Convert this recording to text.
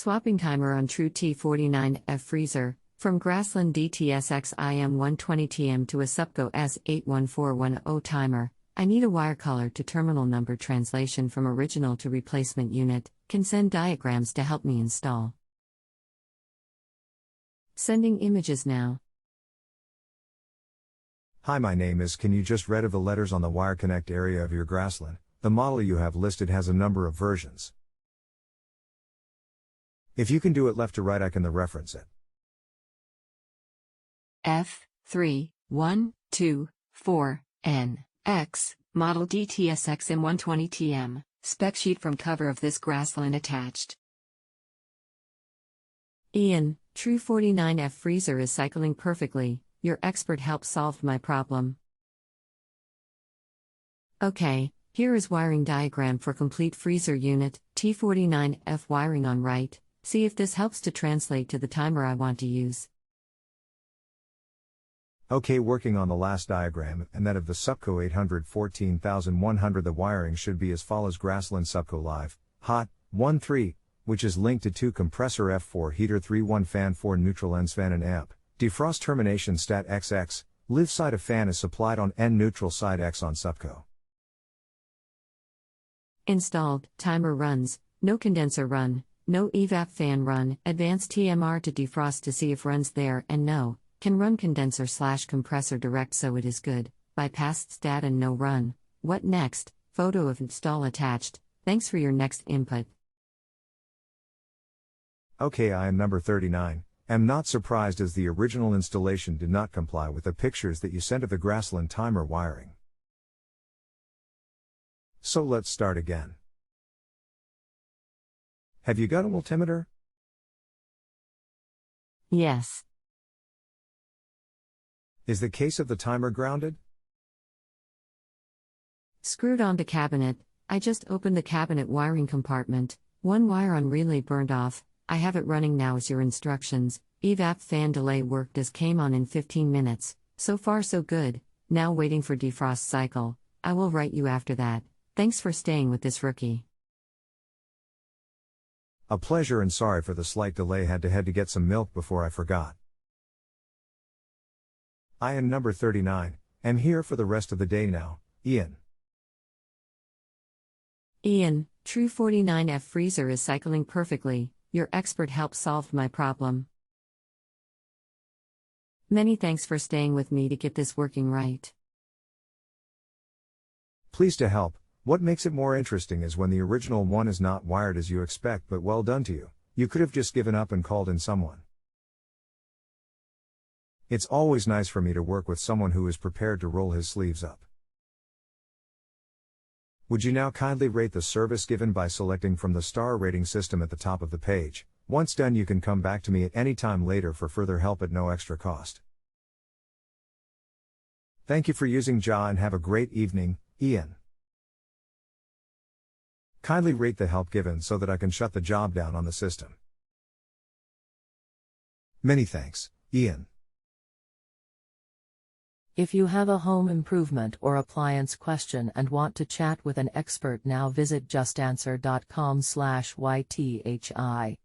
Swapping timer on True T49F freezer, from Grasslin DTSX-IM-120TM to a Supco S814100 timer. I need a wirecolor to terminal number translation from original to replacement unit, can send diagrams to help me install. Sending images now. Hi, my name is. Can you just read of the letters on the wire connect area of your Grasslin? The model you have listed has a number of versions. If you can do it left to right, I can reference it. F3124NX, model DTSX-IM-120TM, spec sheet from cover of this Grasslin attached. Ian, True 49F freezer is cycling perfectly, your expert help solved my problem. Okay, here is wiring diagram for complete freezer unit, T49F wiring on right. See if this helps to translate to the timer I want to use. Okay, working on the last diagram and that of the Supco 814100, the wiring should be as follows: Grasslin Supco Live, Hot, 1.3, which is linked to 2 Compressor F4 heater 3.1 fan 4 NeutralX fan and amp, defrost termination stat XX, live side of fan is supplied on N, neutral side X on Supco. Installed, timer runs, no condenser run. No evap fan run, advanced TMR to defrost to see if runs there, and no, can run condenser/compressor direct, so it is good, bypassed stat and no run. What next? Photo of install attached, thanks for your next input. Okay, I am number 39, am not surprised as the original installation did not comply with the pictures that you sent of the Grasslin timer wiring. So let's start again. Have you got a multimeter? Yes. Is the case of the timer grounded? Screwed onto cabinet. I just opened the cabinet wiring compartment. One wire on relay burned off. I have it running now as your instructions. Evap fan delay worked as came on in 15 minutes. So far so good. Now waiting for defrost cycle. I will write you after that. Thanks for staying with this rookie. A pleasure and sorry for the slight delay, had to get some milk before I forgot. I am number 39, am here for the rest of the day now, Ian. Ian, True 49F freezer is cycling perfectly, your expert help solved my problem. Many thanks for staying with me to get this working right. Pleased to help. What makes it more interesting is when the original one is not wired as you expect, but well done to you. You could have just given up and called in someone. It's always nice for me to work with someone who is prepared to roll his sleeves up. Would you now kindly rate the service given by selecting from the star rating system at the top of the page? Once done, you can come back to me at any time later for further help at no extra cost. Thank you for using JA and have a great evening, Ian. Kindly rate the help given so that I can shut the job down on the system. Many thanks, Ian. If you have a home improvement or appliance question and want to chat with an expert, now visit justanswer.com/YTHI.